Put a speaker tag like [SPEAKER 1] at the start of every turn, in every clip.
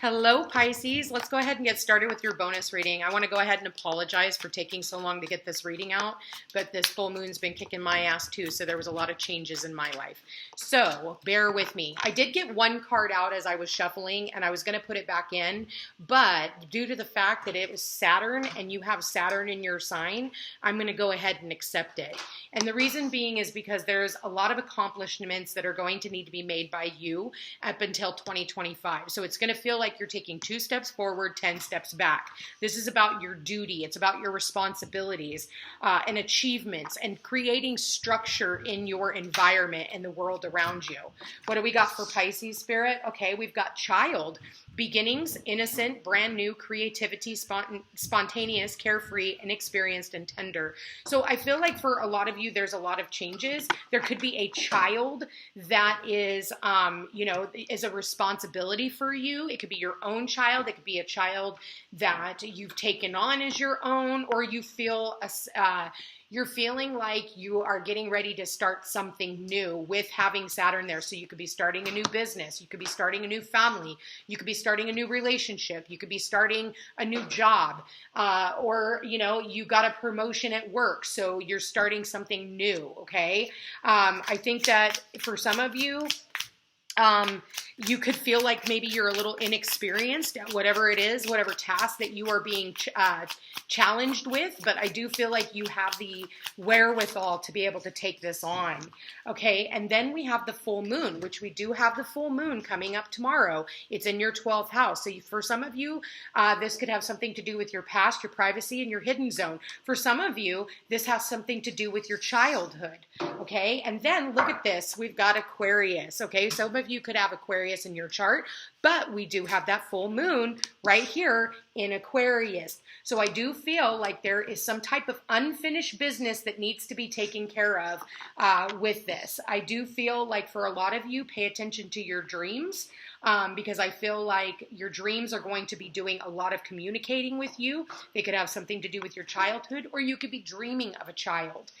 [SPEAKER 1] Hello, Pisces. Let's go ahead and get started with your bonus reading. I want to go ahead and apologize for taking so long to get this reading out, but this full moon's been kicking my ass too, so there was a lot of changes in my life. So bear with me. I did get one card out as I was shuffling, and I was going to put it back in, but due to the fact that it was Saturn and you have Saturn in your sign, I'm going to go ahead and accept it. And the reason being is because there's a lot of accomplishments that are going to need to be made by you up until 2025. So it's going to feel like you're taking 2 steps forward, 10 steps back. This is about your duty. It's about your responsibilities and achievements and creating structure in your environment and the world around you. What do we got for Pisces spirit? Okay, we've got child. Beginnings, innocent, brand new, creativity, spontaneous, carefree, inexperienced, and tender. So I feel like for a lot of you, there's a lot of changes. There could be a child that is, is a responsibility for you. It could be your own child. It could be a child that you've taken on as your own, or you feel you're feeling like you are getting ready to start something new with having Saturn there. So you could be starting a new business. You could be starting a new family. You could be starting a new relationship. You could be starting a new job. Or you got a promotion at work. So you're starting something new. Okay. I think that for some of you, you could feel like maybe you're a little inexperienced at whatever it is, whatever task that you are being challenged with, but I do feel like you have the wherewithal to be able to take this on, okay? And then we have the full moon, which we do have the full moon coming up tomorrow. It's in your 12th house. So for some of you, this could have something to do with your past, your privacy, and your hidden zone. For some of you, this has something to do with your childhood, okay? And then look at this. We've got Aquarius, okay? Some of you could have Aquarius in your chart, but we do have that full moon right here in Aquarius. So I do feel like there is some type of unfinished business that needs to be taken care of with this. I do feel like for a lot of you, pay attention to your dreams because I feel like your dreams are going to be doing a lot of communicating with you. They could have something to do with your childhood, or you could be dreaming of a child.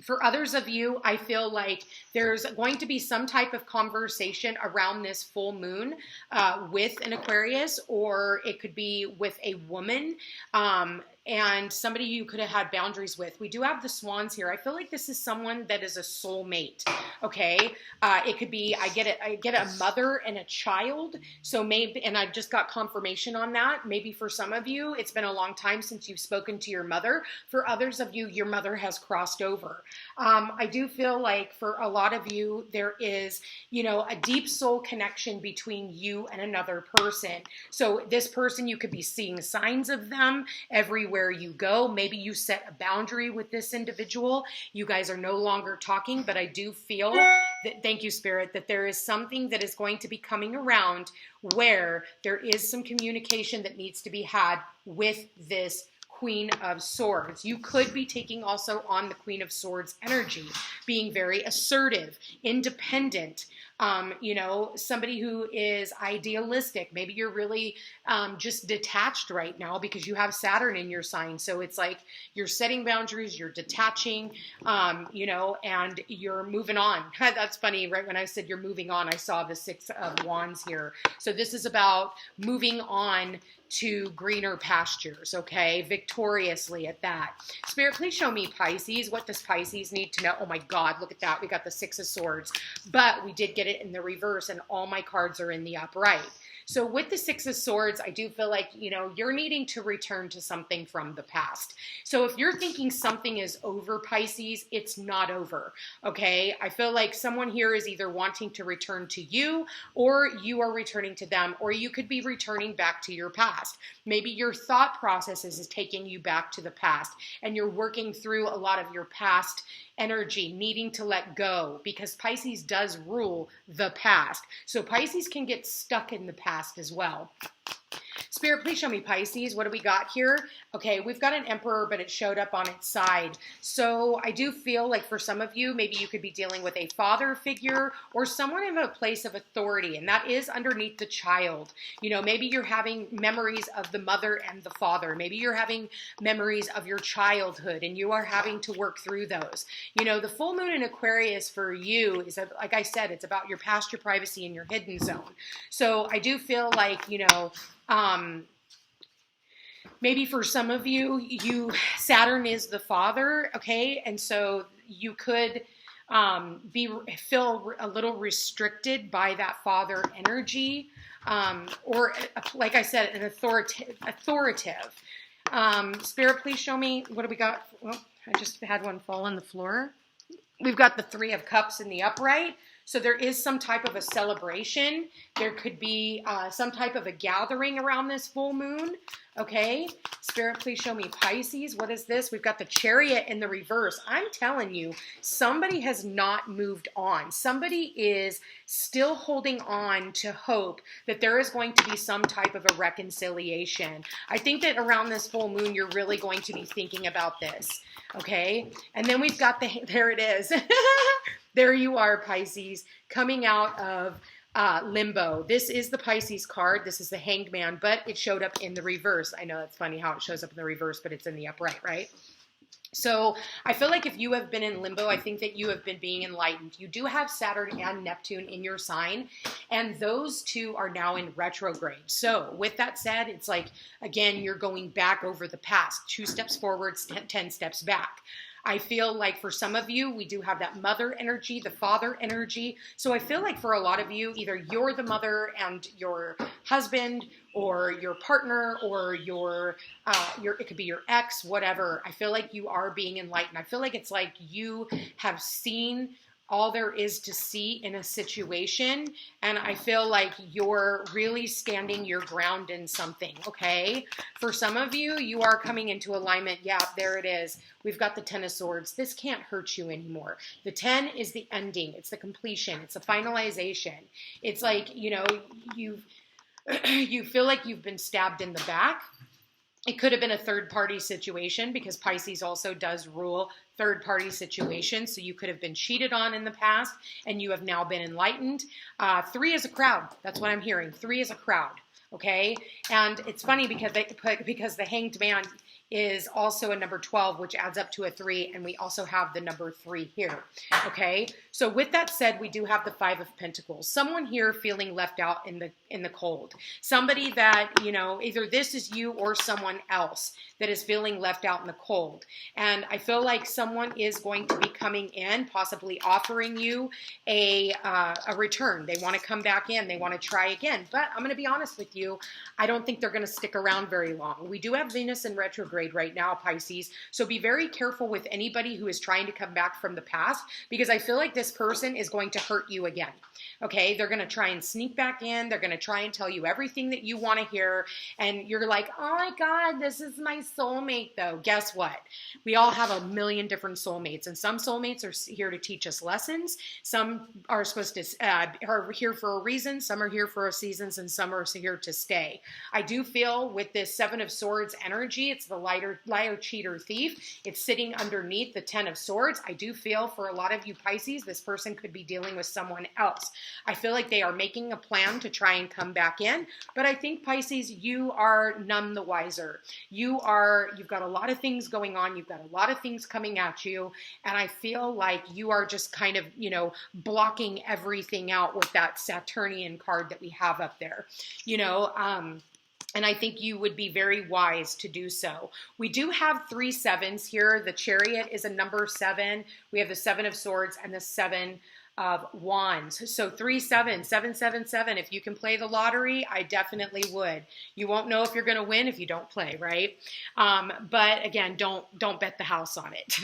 [SPEAKER 1] For others of you, I feel like there's going to be some type of conversation around this full moon with an Aquarius, or it could be with a woman and somebody you could have had boundaries with. We do have the swans here. I feel like this is someone that is a soulmate, okay? It could be, I get a mother and a child, so maybe, and I just got confirmation on that. Maybe for some of you, it's been a long time since you've spoken to your mother. For others of you, your mother has crossed over. I do feel like for a lot of you, there is, a deep soul connection between you and another person. So this person, you could be seeing signs of them everywhere you go. Maybe you set a boundary with this individual. You guys are no longer talking, but I do feel that, thank you, Spirit, that there is something that is going to be coming around where there is some communication that needs to be had with this Queen of Swords. You could be taking also on the Queen of Swords energy, being very assertive, independent, somebody who is idealistic. Maybe you're really just detached right now because you have Saturn in your sign. So it's like you're setting boundaries, you're detaching, and you're moving on. That's funny. Right when I said you're moving on, I saw the 6 of Wands here. So this is about moving on to greener pastures, okay? Victoriously at that. Spirit, please show me Pisces. What does Pisces need to know? Oh my God, look at that. We got the 6 of Swords, but we did get it in the reverse and all my cards are in the upright. So with the 6 of Swords, I do feel like, you're needing to return to something from the past. So if you're thinking something is over, Pisces, it's not over, okay? I feel like someone here is either wanting to return to you, or you are returning to them, or you could be returning back to your past. Maybe your thought processes is taking you back to the past, and you're working through a lot of your past energy, needing to let go, because Pisces does rule the past. So Pisces can get stuck in the past as well. Spirit, please show me Pisces. What do we got here? Okay, we've got an Emperor, but it showed up on its side. So I do feel like for some of you, maybe you could be dealing with a father figure or someone in a place of authority, and that is underneath the child. You know, maybe you're having memories of the mother and the father. Maybe you're having memories of your childhood, and you are having to work through those. You know, the full moon in Aquarius for you is, like I said, it's about your past, your privacy, and your hidden zone. So I do feel like, you know, maybe for some of you, Saturn is the father, okay? And so you could feel a little restricted by that father energy, or like I said, an authoritative. Spirit, please show me, what do we got? Well, I just had one fall on the floor. We've got the Three of Cups in the upright. So there is some type of a celebration. There could be some type of a gathering around this full moon. Okay. Spirit, please show me Pisces. What is this? We've got the Chariot in the reverse. I'm telling you, somebody has not moved on. Somebody is still holding on to hope that there is going to be some type of a reconciliation. I think that around this full moon, you're really going to be thinking about this. Okay. And then we've got there it is. There you are, Pisces, coming out of limbo. This is the Pisces card. This is the Hanged Man, but it showed up in the reverse. I know it's funny how it shows up in the reverse, but it's in the upright, right? So I feel like if you have been in limbo, I think that you have been being enlightened. You do have Saturn and Neptune in your sign, and those two are now in retrograde. So with that said, it's like, again, you're going back over the past, 2 steps forward, 10 steps back. I feel like for some of you, we do have that mother energy, the father energy. So I feel like for a lot of you, either you're the mother and your husband or your partner or it could be your ex, whatever. I feel like you are being enlightened. I feel like it's like you have seen all there is to see in a situation, and I feel like you're really standing your ground in something, okay? For some of you, you are coming into alignment. Yeah, there it is. We've got the 10 of Swords. This can't hurt you anymore. The 10 is the ending. It's the completion. It's the finalization. It's like, you know, you feel like you've been stabbed in the back. It could have been a third-party situation because Pisces also does rule third-party situations. So you could have been cheated on in the past and you have now been enlightened. 3 is a crowd. That's what I'm hearing. 3 is a crowd. Okay. And it's funny because the Hanged Man is also a number 12, which adds up to a 3. And we also have the number 3 here. Okay. So with that said, we do have the 5 of Pentacles. Someone here feeling left out in the cold. Somebody that, you know, either this is you or someone else that is feeling left out in the cold. And I feel like someone is going to be coming in, possibly offering you a return. They want to come back in. They want to try again. But I'm going to be honest with you. I don't think they're going to stick around very long. We do have Venus in retrograde right now, Pisces. So be very careful with anybody who is trying to come back from the past, because I feel like this person is going to hurt you again. Okay, they're going to try and sneak back in. They're going to try and tell you everything that you want to hear. And you're like, oh my God, this is my soulmate though. Guess what? We all have a million different soulmates, and some soulmates are here to teach us lessons. Some are supposed to, are here for a reason. Some are here for a seasons, and some are here to stay. I do feel with this 7 of Swords energy, it's the liar, cheater, thief. It's sitting underneath the 10 of Swords. I do feel for a lot of you Pisces, this person could be dealing with someone else. I feel like they are making a plan to try and come back in, but I think Pisces, you are none the wiser. You've got a lot of things going on. You've got a lot of things coming at you. And I feel like you are just kind of, you know, blocking everything out with that Saturnian card that we have up there, you know, and I think you would be very wise to do so. We do have 3 7s here. The Chariot is a number 7. We have the 7 of Swords and the 7 of Wands. So 3 7, 7 7 7. If you can play the lottery, I definitely would. You won't know if you're going to win if you don't play, right? But again, don't bet the house on it.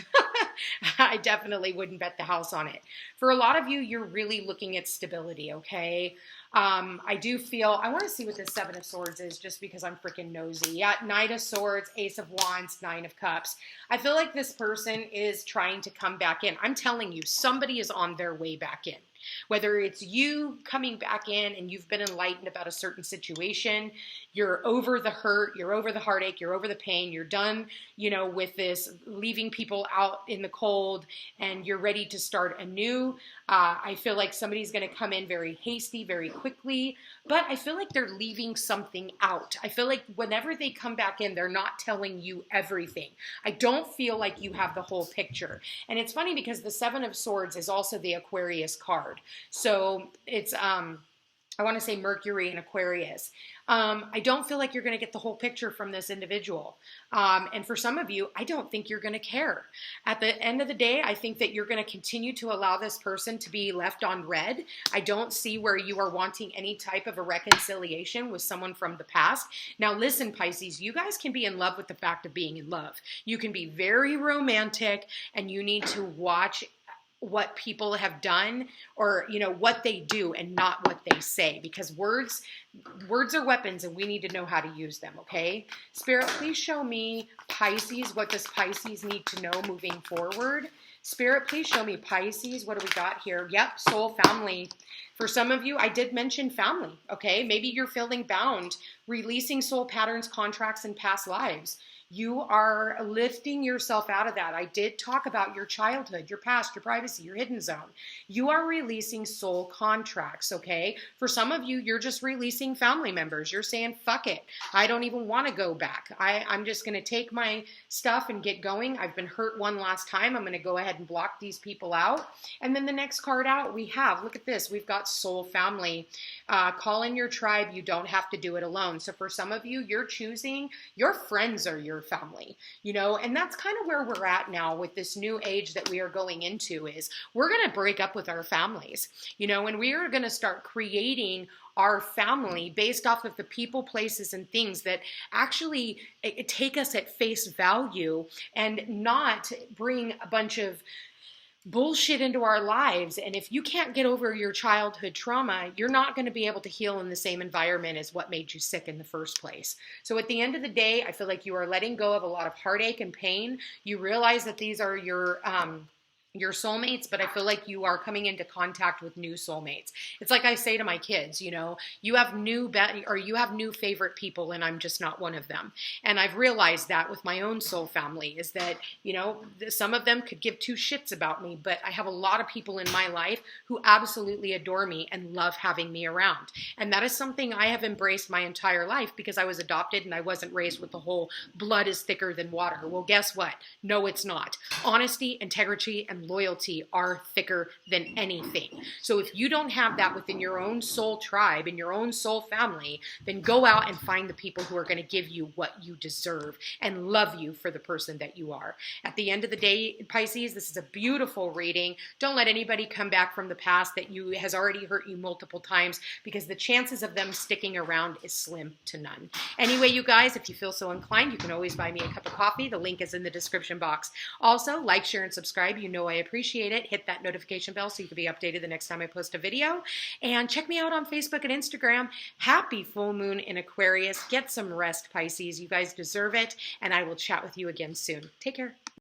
[SPEAKER 1] I definitely wouldn't bet the house on it. For a lot of you, you're really looking at stability, okay? I do feel, I want to see what this 7 of Swords is just because I'm freaking nosy. Yeah, Knight of Swords, Ace of Wands, 9 of Cups. I feel like this person is trying to come back in. I'm telling you, somebody is on their way back in. Whether it's you coming back in and you've been enlightened about a certain situation, you're over the hurt, you're over the heartache, you're over the pain, you're done, with this leaving people out in the cold, and you're ready to start anew. I feel like somebody's going to come in very hasty, very quickly, but I feel like they're leaving something out. I feel like whenever they come back in, they're not telling you everything. I don't feel like you have the whole picture. And it's funny because the Seven of Swords is also the Aquarius card. So it's, I want to say Mercury and Aquarius. I don't feel like you're going to get the whole picture from this individual. And for some of you, I don't think you're going to care. At the end of the day, I think that you're going to continue to allow this person to be left on red. I don't see where you are wanting any type of a reconciliation with someone from the past. Now listen, Pisces, you guys can be in love with the fact of being in love. You can be very romantic, and you need to watch what people have done, or what they do and not what they say, because words are weapons and we need to know how to use them. Okay, Spirit, please show me Pisces. What does Pisces need to know moving forward? Spirit, please show me Pisces. What do we got here? Yep, soul family. For some of you, I did mention family. Okay, maybe you're feeling bound, releasing soul patterns, contracts, and past lives. You are lifting yourself out of that. I did talk about your childhood, your past, your privacy, your hidden zone. You are releasing soul contracts, okay? For some of you, you're just releasing family members. You're saying, fuck it. I don't even want to go back. I'm just going to take my stuff and get going. I've been hurt one last time. I'm going to go ahead and block these people out. And then the next card out we have, look at this. We've got soul family. Call in your tribe. You don't have to do it alone. So for some of you, you're choosing, your friends are your family, and that's kind of where we're at now with this new age that we are going into, is we're going to break up with our families, and we are going to start creating our family based off of the people, places, and things that actually take us at face value and not bring a bunch of bullshit into our lives. And if you can't get over your childhood trauma, you're not going to be able to heal in the same environment as what made you sick in the first place. So at the end of the day, I feel like you are letting go of a lot of heartache and pain. You realize that these are your soulmates, but I feel like you are coming into contact with new soulmates. It's like I say to my kids, you have new favorite people, and I'm just not one of them. And I've realized that with my own soul family, is that, some of them could give two shits about me, but I have a lot of people in my life who absolutely adore me and love having me around. And that is something I have embraced my entire life, because I was adopted and I wasn't raised with the whole blood is thicker than water. Well, guess what? No, it's not. Honesty, integrity, and loyalty are thicker than anything. So if you don't have that within your own soul tribe and your own soul family, then go out and find the people who are going to give you what you deserve and love you for the person that you are. At the end of the day, Pisces, this is a beautiful reading. Don't let anybody come back from the past that has already hurt you multiple times, because the chances of them sticking around is slim to none. Anyway, you guys, if you feel so inclined, you can always buy me a cup of coffee. The link is in the description box. Also, like, share, and subscribe. I appreciate it. Hit that notification bell so you can be updated the next time I post a video. And check me out on Facebook and Instagram. Happy full moon in Aquarius. Get some rest, Pisces. You guys deserve it. And I will chat with you again soon. Take care.